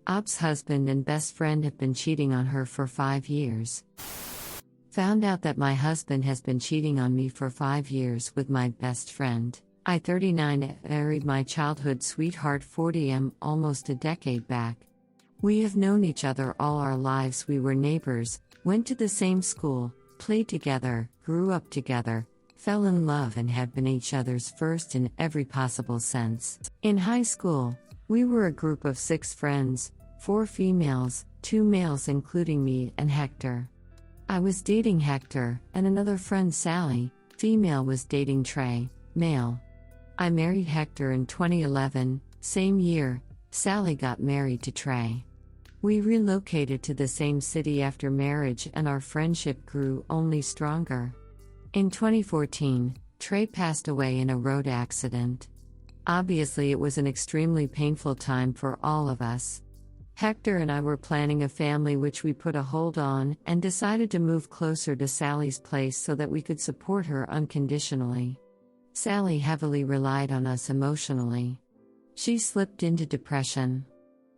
Op's husband and best friend have been cheating on her for 5 years. Found out that my husband has been cheating on me for 5 years with my best friend. I 39 married my childhood sweetheart 40 almost a decade back. We have known each other all our lives. We were neighbors, went to the same school, played together, grew up together, fell in love and have been each other's first in every possible sense. In high school, we were a group of 6 friends, 4 females, 2 males including me and Hector. I was dating Hector, and another friend Sally, female, was dating Trey, male. I married Hector in 2011, same year, Sally got married to Trey. We relocated to the same city after marriage and our friendship grew only stronger. In 2014, Trey passed away in a road accident. Obviously, it was an extremely painful time for all of us. Hector and I were planning a family, which we put a hold on and decided to move closer to Sally's place so that we could support her unconditionally. Sally heavily relied on us emotionally. She slipped into depression.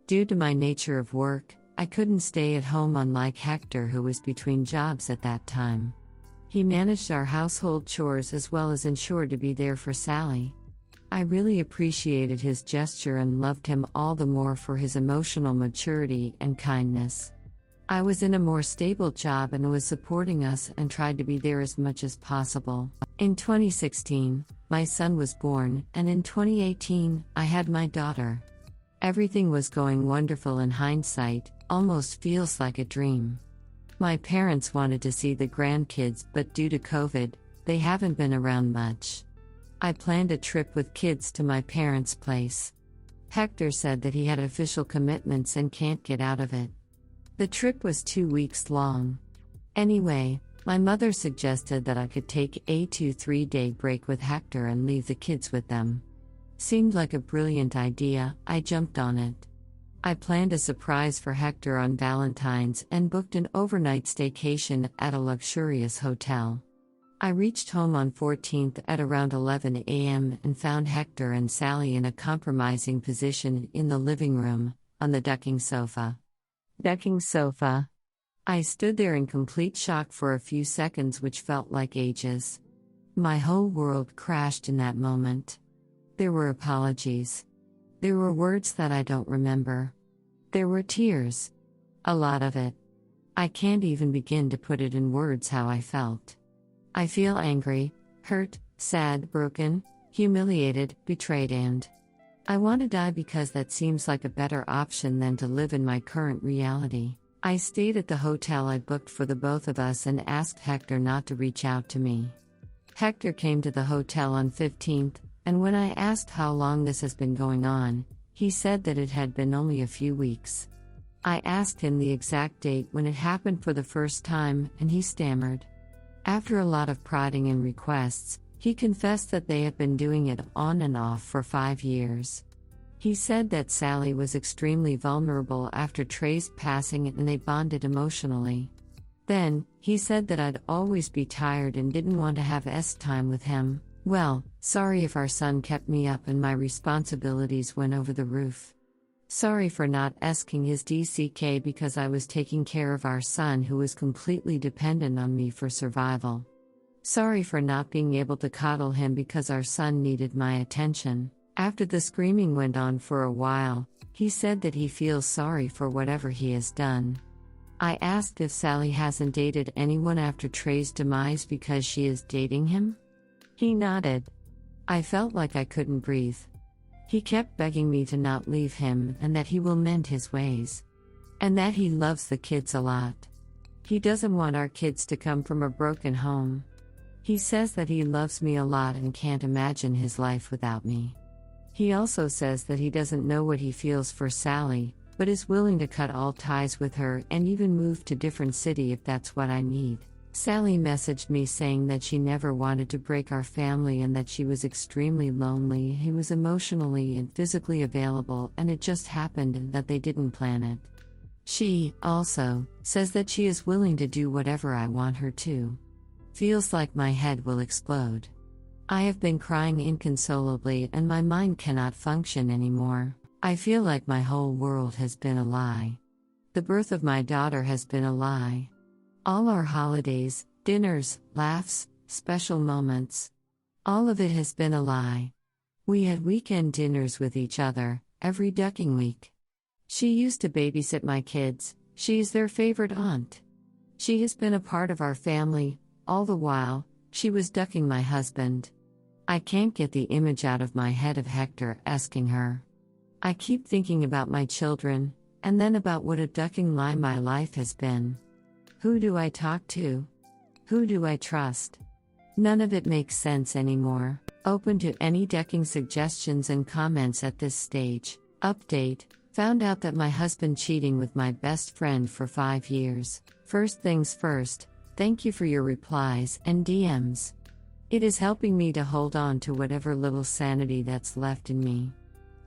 Due to my nature of work, I couldn't stay at home, unlike Hector, who was between jobs at that time. He managed our household chores as well as ensured to be there for Sally. I really appreciated his gesture and loved him all the more for his emotional maturity and kindness. I was in a more stable job and was supporting us and tried to be there as much as possible. In 2016, my son was born, and in 2018, I had my daughter. Everything was going wonderful in hindsight, almost feels like a dream. My parents wanted to see the grandkids, but due to COVID, they haven't been around much. I planned a trip with kids to my parents' place. Hector said that he had official commitments and can't get out of it. The trip was 2 weeks long. Anyway, my mother suggested that I could take a 2-3-day break with Hector and leave the kids with them. Seemed like a brilliant idea. I jumped on it. I planned a surprise for Hector on Valentine's and booked an overnight staycation at a luxurious hotel. I reached home on 14th at around 11 a.m. and found Hector and Sally in a compromising position in the living room, on the ducking sofa. I stood there in complete shock for a few seconds, which felt like ages. My whole world crashed in that moment. There were apologies. There were words that I don't remember. There were tears. A lot of it. I can't even begin to put it in words how I felt. I feel angry, hurt, sad, broken, humiliated, betrayed, and I want to die because that seems like a better option than to live in my current reality. I stayed at the hotel I booked for the both of us and asked Hector not to reach out to me. Hector came to the hotel on 15th, and when I asked how long this has been going on, he said that it had been only a few weeks. I asked him the exact date when it happened for the first time, and he stammered. After a lot of prodding and requests, he confessed that they had been doing it on and off for 5 years. He said that Sally was extremely vulnerable after Trey's passing and they bonded emotionally. Then, he said that I'd always be tired and didn't want to have time with him. Well, sorry if our son kept me up and my responsibilities went over the roof. Sorry for not asking his DCK because I was taking care of our son who was completely dependent on me for survival. Sorry for not being able to coddle him because our son needed my attention. After the screaming went on for a while, he said that he feels sorry for whatever he has done. I asked if Sally hasn't dated anyone after Trey's demise because she is dating him. He nodded. I felt like I couldn't breathe. He kept begging me to not leave him and that he will mend his ways. And that he loves the kids a lot. He doesn't want our kids to come from a broken home. He says that he loves me a lot and can't imagine his life without me. He also says that he doesn't know what he feels for Sally, but is willing to cut all ties with her and even move to a different city if that's what I need. Sally messaged me saying that she never wanted to break our family and that she was extremely lonely. He was emotionally and physically available and it just happened and that they didn't plan it. She, also, says that she is willing to do whatever I want her to. Feels like my head will explode. I have been crying inconsolably and my mind cannot function anymore. I feel like my whole world has been a lie. The birth of my daughter has been a lie. All our holidays, dinners, laughs, special moments. All of it has been a lie. We had weekend dinners with each other, every ducking week. She used to babysit my kids, she is their favorite aunt. She has been a part of our family, all the while, she was ducking my husband. I can't get the image out of my head of Hector asking her. I keep thinking about my children, and then about what a ducking lie my life has been. Who do I talk to? Who do I trust? None of it makes sense anymore. Open to any ducking suggestions and comments at this stage. Update: found out that my husband cheating with my best friend for 5 years. First things first, thank you for your replies and DMs. It is helping me to hold on to whatever little sanity that's left in me.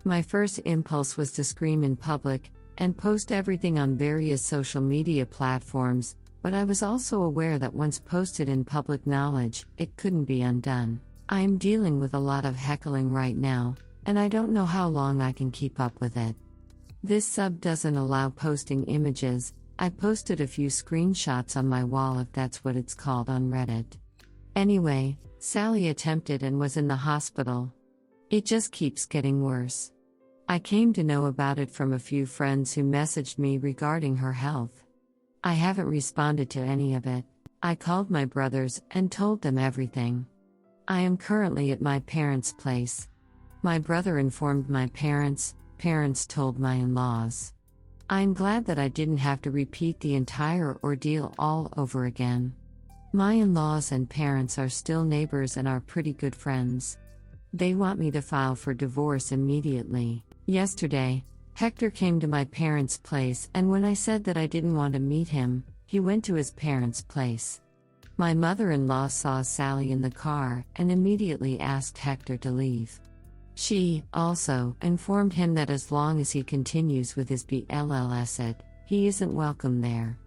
My first impulse was to scream in public and post everything on various social media platforms, but I was also aware that once posted in public knowledge, it couldn't be undone. I am dealing with a lot of heckling right now, and I don't know how long I can keep up with it. This sub doesn't allow posting images. I posted a few screenshots on my wall, if that's what it's called on Reddit. Anyway, Sally attempted and was in the hospital. It just keeps getting worse. I came to know about it from a few friends who messaged me regarding her health. I haven't responded to any of it. I called my brothers and told them everything. I am currently at my parents' place. My brother informed my parents, parents told my in-laws. I'm glad that I didn't have to repeat the entire ordeal all over again. My in-laws and parents are still neighbors and are pretty good friends. They want me to file for divorce immediately. Yesterday, Hector came to my parents' place, and when I said that I didn't want to meet him, he went to his parents' place. My mother-in-law saw Sally in the car and immediately asked Hector to leave. She, also, informed him that as long as he continues with his BLLS, he isn't welcome there.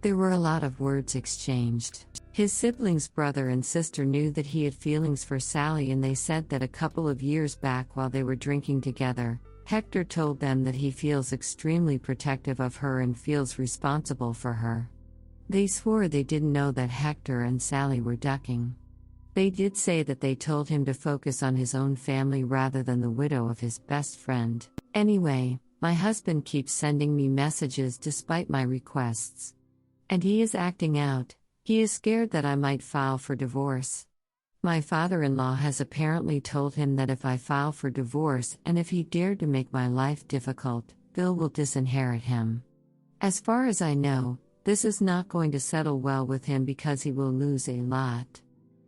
There were a lot of words exchanged. His siblings' brother and sister knew that he had feelings for Sally, and they said that a couple of years back while they were drinking together, Hector told them that he feels extremely protective of her and feels responsible for her. They swore they didn't know that Hector and Sally were ducking. They did say that they told him to focus on his own family rather than the widow of his best friend. Anyway, my husband keeps sending me messages despite my requests. And he is acting out. He is scared that I might file for divorce. My father-in-law has apparently told him that if I file for divorce and if he dared to make my life difficult, Bill will disinherit him. As far as I know, this is not going to settle well with him because he will lose a lot.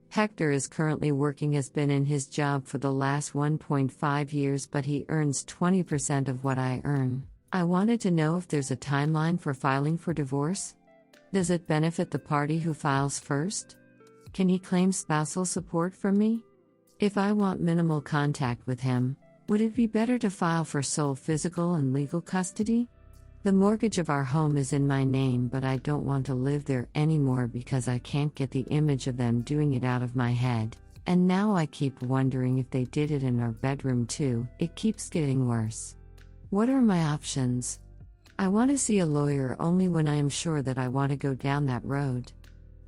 Hector is currently working, has been in his job for the last 1.5 years, but he earns 20% of what I earn. I wanted to know if there's a timeline for filing for divorce. Does it benefit the party who files first? Can he claim spousal support from me? If I want minimal contact with him, would it be better to file for sole physical and legal custody? The mortgage of our home is in my name, but I don't want to live there anymore because I can't get the image of them doing it out of my head. And now I keep wondering if they did it in our bedroom too. It keeps getting worse. What are my options? I want to see a lawyer only when I am sure that I want to go down that road.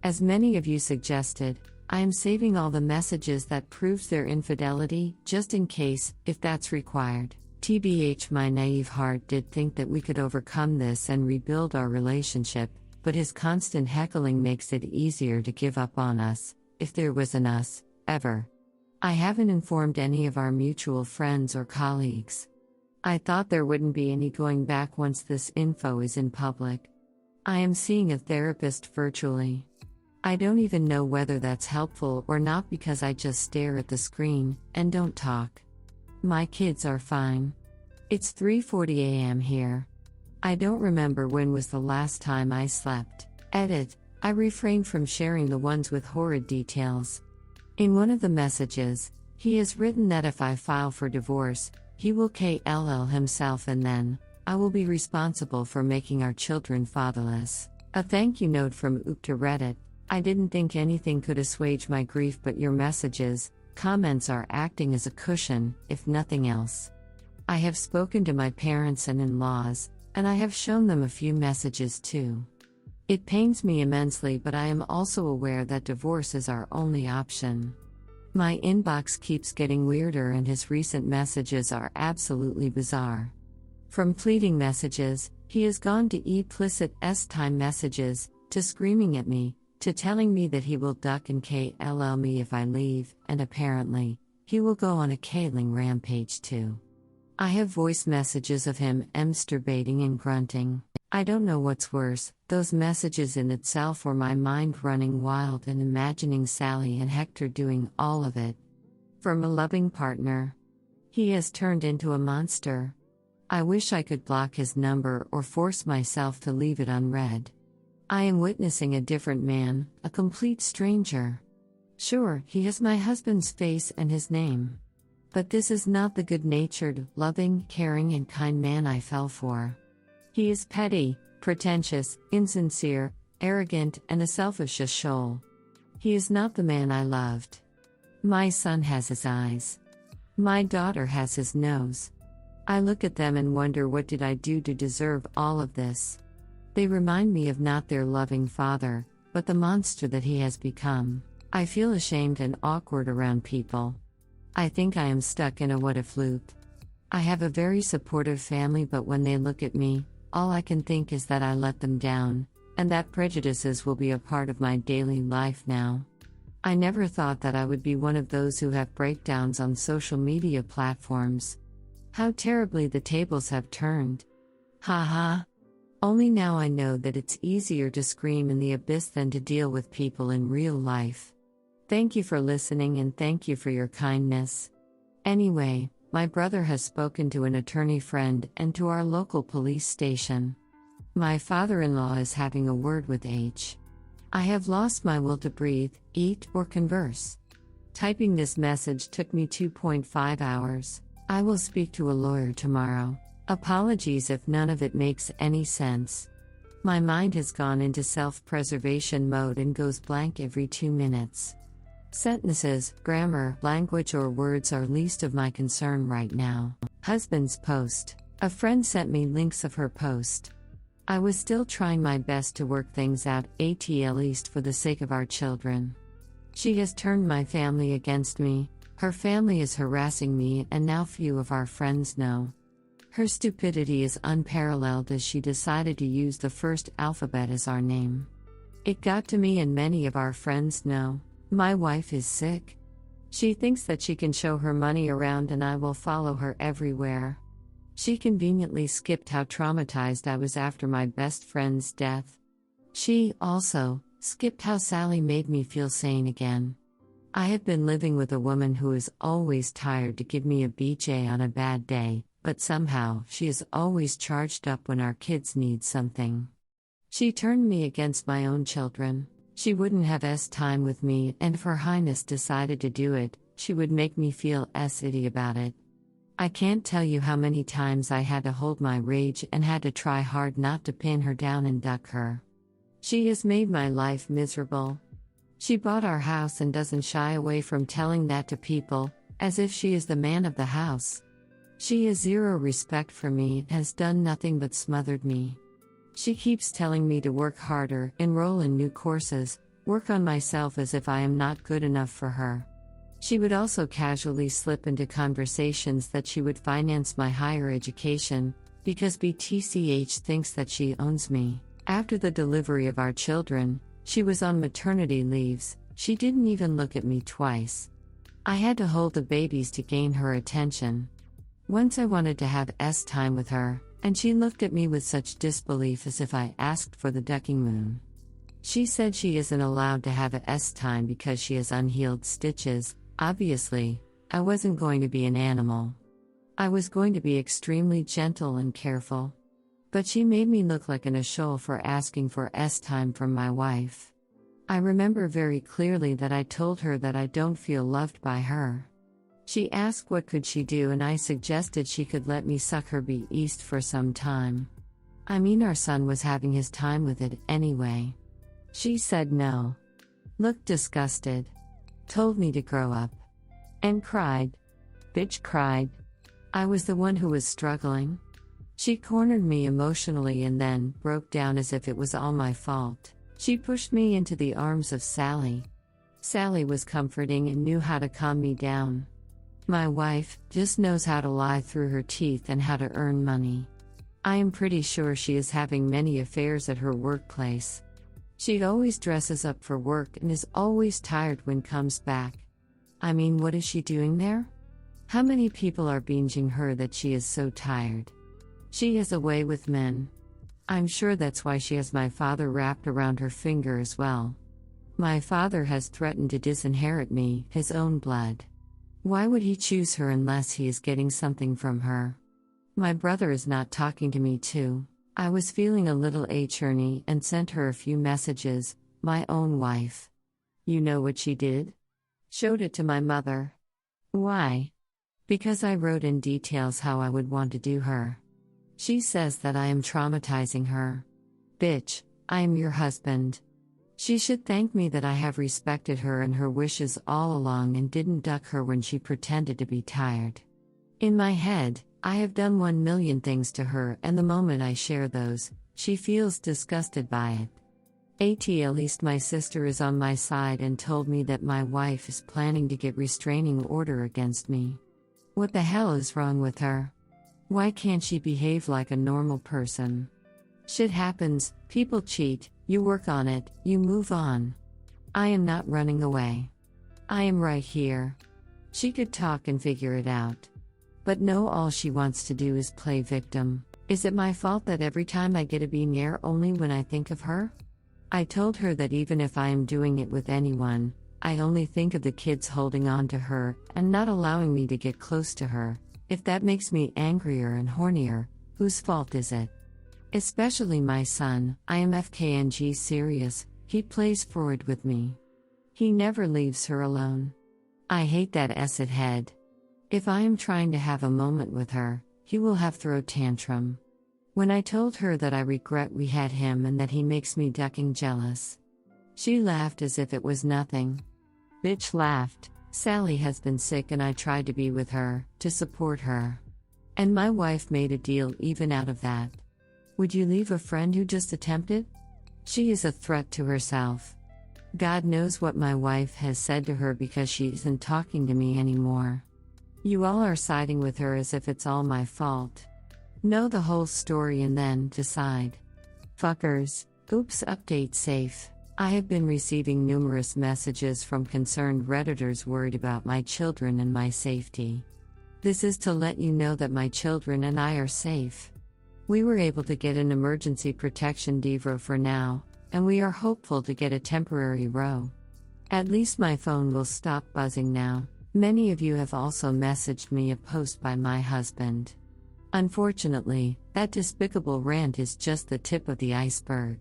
As many of you suggested, I am saving all the messages that proves their infidelity, just in case, if that's required. TBH, my naive heart did think that we could overcome this and rebuild our relationship, but his constant heckling makes it easier to give up on us, if there was an us, ever. I haven't informed any of our mutual friends or colleagues. I thought there wouldn't be any going back once this info is in public. I am seeing a therapist virtually. I don't even know whether that's helpful or not because I just stare at the screen and don't talk. My kids are fine. It's 3:40 a.m. here. I don't remember when was the last time I slept. Edit: I refrain from sharing the ones with horrid details. In one of the messages, he has written that if I file for divorce, he will KLL himself and then, I will be responsible for making our children fatherless. A thank you note from Oop to Reddit: I didn't think anything could assuage my grief, but your messages, comments are acting as a cushion, if nothing else. I have spoken to my parents and in-laws, and I have shown them a few messages too. It pains me immensely, but I am also aware that divorce is our only option. My inbox keeps getting weirder and his recent messages are absolutely bizarre. From pleading messages, he has gone to implicit S-time messages, to screaming at me, to telling me that he will duck and KLL me if I leave, and apparently, he will go on a killing rampage too. I have voice messages of him masturbating and grunting. I don't know what's worse, those messages in itself or my mind running wild and imagining Sally and Hector doing all of it. From a loving partner, he has turned into a monster. I wish I could block his number or force myself to leave it unread. I am witnessing a different man, a complete stranger. Sure, he has my husband's face and his name. But this is not the good-natured, loving, caring and kind man I fell for. He is petty, pretentious, insincere, arrogant, and a selfish shoal. He is not the man I loved. My son has his eyes. My daughter has his nose. I look at them and wonder, what did I do to deserve all of this? They remind me of not their loving father, but the monster that he has become. I feel ashamed and awkward around people. I think I am stuck in a what-if loop. I have a very supportive family, but when they look at me, all I can think is that I let them down, and that prejudices will be a part of my daily life now. I never thought that I would be one of those who have breakdowns on social media platforms. How terribly the tables have turned. Ha ha. Only now I know that it's easier to scream in the abyss than to deal with people in real life. Thank you for listening and thank you for your kindness. Anyway, my brother has spoken to an attorney friend and to our local police station. My father-in-law is having a word with H. I have lost my will to breathe, eat, or converse. Typing this message took me 2.5 hours. I will speak to a lawyer tomorrow. Apologies if none of it makes any sense. My mind has gone into self-preservation mode and goes blank every 2 minutes. Sentences, grammar, language or words are least of my concern right now. Husband's post. A friend sent me links of her post. I was still trying my best to work things out, at least for the sake of our children. She has turned my family against me, her family is harassing me, and now few of our friends know. Her stupidity is unparalleled as she decided to use the first alphabet as our name. It got to me and many of our friends know. My wife is sick. She thinks that she can show her money around and I will follow her everywhere. She conveniently skipped how traumatized I was after my best friend's death. She, also, skipped how Sally made me feel sane again. I have been living with a woman who is always tired to give me a BJ on a bad day, but somehow she is always charged up when our kids need something. She turned me against my own children. She wouldn't have time with me, and if Her Highness decided to do it, she would make me feel itty about it. I can't tell you how many times I had to hold my rage and had to try hard not to pin her down and duck her. She has made my life miserable. She bought our house and doesn't shy away from telling that to people, as if she is the man of the house. She has zero respect for me, has done nothing but smothered me. She keeps telling me to work harder, enroll in new courses, work on myself as if I am not good enough for her. She would also casually slip into conversations that she would finance my higher education, because BTCH thinks that she owns me. After the delivery of our children, she was on maternity leaves, she didn't even look at me twice. I had to hold the babies to gain her attention. Once I wanted to have time with her, and she looked at me with such disbelief as if I asked for the ducking moon. She said she isn't allowed to have time because she has unhealed stitches. Obviously, I wasn't going to be an animal. I was going to be extremely gentle and careful. But she made me look like an asshole for asking for time from my wife. I remember very clearly that I told her that I don't feel loved by her. She asked what could she do, and I suggested she could let me suck her beast for some time. I mean, our son was having his time with it anyway. She said no. Looked disgusted. Told me to grow up. And cried. Bitch cried. I was the one who was struggling. She cornered me emotionally and then broke down as if it was all my fault. She pushed me into the arms of Sally. Sally was comforting and knew how to calm me down. My wife just knows how to lie through her teeth and how to earn money. I am pretty sure she is having many affairs at her workplace. She always dresses up for work and is always tired when comes back. I mean, what is she doing there? How many people are binging her that she is so tired? She has a way with men. I'm sure that's why she has my father wrapped around her finger as well. My father has threatened to disinherit me, his own blood. Why would he choose her unless he is getting something from her? My brother is not talking to me too. I was feeling a little churny and sent her a few messages, my own wife. You know what she did? Showed it to my mother. Why? Because I wrote in details how I would want to do her. She says that I am traumatizing her. Bitch, I am your husband. She should thank me that I have respected her and her wishes all along and didn't duck her when she pretended to be tired. In my head, I have done 1,000,000 things to her, and the moment I share those, she feels disgusted by it. At least my sister is on my side and told me that my wife is planning to get restraining order against me. What the hell is wrong with her? Why can't she behave like a normal person? Shit happens, people cheat, you work on it, you move on. I am not running away. I am right here. She could talk and figure it out. But no, all she wants to do is play victim. Is it my fault that every time I get a be near only when I think of her? I told her that even if I am doing it with anyone, I only think of the kids holding on to her and not allowing me to get close to her. If that makes me angrier and hornier, whose fault is it? Especially my son. I am FKNG serious, he plays forward with me. He never leaves her alone. I hate that acid head. If I am trying to have a moment with her, he will have throw tantrum. When I told her that I regret we had him and that he makes me ducking jealous, she laughed as if it was nothing. Bitch laughed. Sally has been sick and I tried to be with her, to support her. And my wife made a deal even out of that. Would you leave a friend who just attempted? She is a threat to herself. God knows what my wife has said to her because she isn't talking to me anymore. You all are siding with her as if it's all my fault. Know the whole story and then decide. Fuckers. Oops, update safe. I have been receiving numerous messages from concerned Redditors worried about my children and my safety. This is to let you know that my children and I are safe. We were able to get an emergency protection DVRO for now, and we are hopeful to get a temporary RO. At least my phone will stop buzzing now. Many of you have also messaged me a post by my husband. Unfortunately, that despicable rant is just the tip of the iceberg.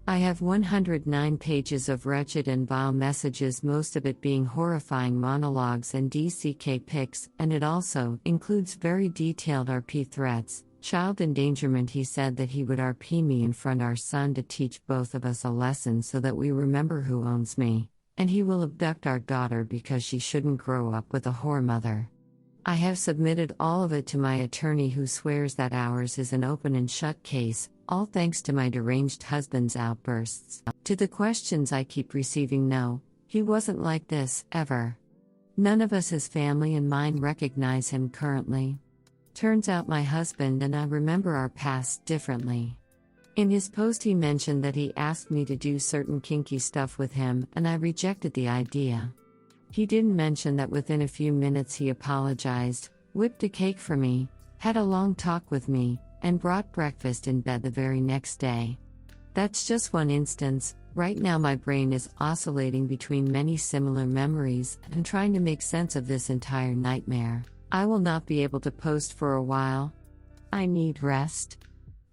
I have 109 pages of wretched and vile messages, most of it being horrifying monologues and DCK pics, and it also includes very detailed RP threats. Child endangerment. He said that he would RP me in front of our son to teach both of us a lesson so that we remember who owns me, and he will abduct our daughter because she shouldn't grow up with a whore mother. I have submitted all of it to my attorney, who swears that ours is an open and shut case, all thanks to my deranged husband's outbursts. To the questions I keep receiving, no, he wasn't like this, ever. None of us, his family and mine, recognize him currently. Turns out my husband and I remember our past differently. In his post he mentioned that he asked me to do certain kinky stuff with him, and I rejected the idea. He didn't mention that within a few minutes he apologized, whipped a cake for me, had a long talk with me, and brought breakfast in bed the very next day. That's just one instance. Right now my brain is oscillating between many similar memories and trying to make sense of this entire nightmare. I will not be able to post for a while. I need rest.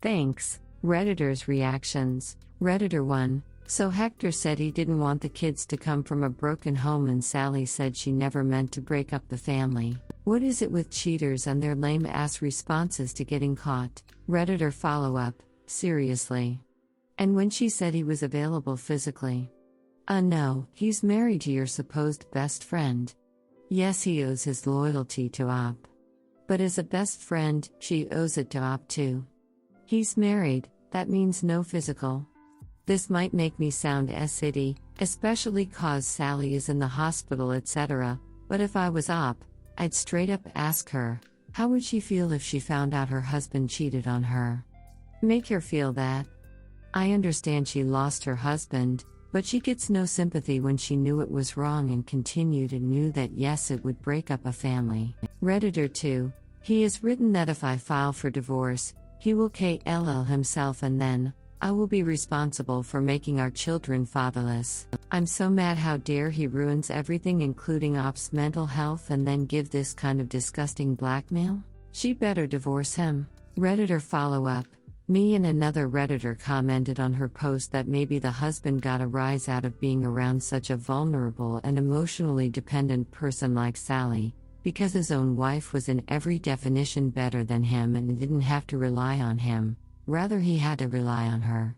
Thanks. Redditor's reactions. Redditor 1. So Hector said he didn't want the kids to come from a broken home, and Sally said she never meant to break up the family. What is it with cheaters and their lame-ass responses to getting caught? Redditor follow-up. Seriously. And when she said he was available physically? No, he's married to your supposed best friend. Yes, he owes his loyalty to Op. But as a best friend, she owes it to Op too. He's married, that means no physical. This might make me sound city, especially cause Sally is in the hospital etc., but if I was Op, I'd straight up ask her, how would she feel if she found out her husband cheated on her? Make her feel that. I understand she lost her husband, but she gets no sympathy when she knew it was wrong and continued and knew that yes, it would break up a family. Redditor 2. He has written that if I file for divorce, he will KLL himself and then, I will be responsible for making our children fatherless. I'm so mad, how dare he ruins everything including Op's mental health and then give this kind of disgusting blackmail? She better divorce him. Redditor follow-up. Me and another Redditor commented on her post that maybe the husband got a rise out of being around such a vulnerable and emotionally dependent person like Sally, because his own wife was in every definition better than him and didn't have to rely on him, rather he had to rely on her.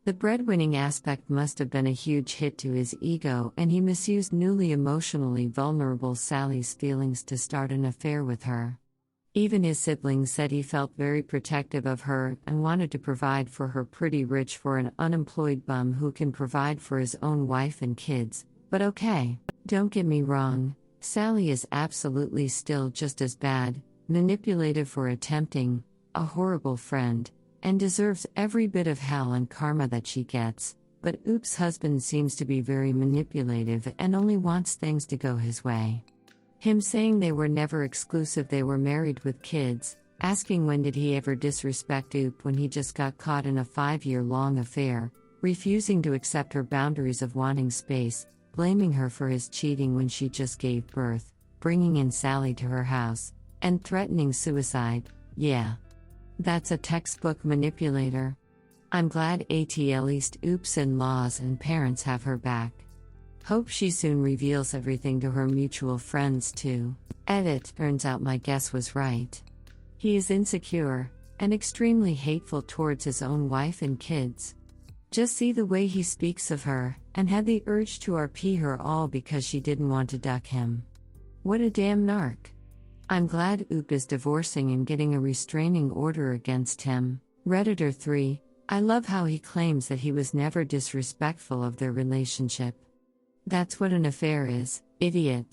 The breadwinning aspect must have been a huge hit to his ego, and he misused newly emotionally vulnerable Sally's feelings to start an affair with her. Even his siblings said he felt very protective of her and wanted to provide for her, pretty rich for an unemployed bum who can provide for his own wife and kids. But okay, don't get me wrong, Sally is absolutely still just as bad, manipulative for attempting, a horrible friend, and deserves every bit of hell and karma that she gets, but Oop's husband seems to be very manipulative and only wants things to go his way. Him saying they were never exclusive, they were married with kids, asking when did he ever disrespect Oop when he just got caught in a 5-year-long affair, refusing to accept her boundaries of wanting space, blaming her for his cheating when she just gave birth, bringing in Sally to her house, and threatening suicide. Yeah. That's a textbook manipulator. I'm glad at least Oop's in-laws and parents have her back. Hope she soon reveals everything to her mutual friends too. Edit. Turns out my guess was right. He is insecure, and extremely hateful towards his own wife and kids. Just see the way he speaks of her, and had the urge to RP her all because she didn't want to duck him. What a damn narc. I'm glad Oop is divorcing and getting a restraining order against him. Redditor 3. I love how he claims that he was never disrespectful of their relationship. That's what an affair is, idiot.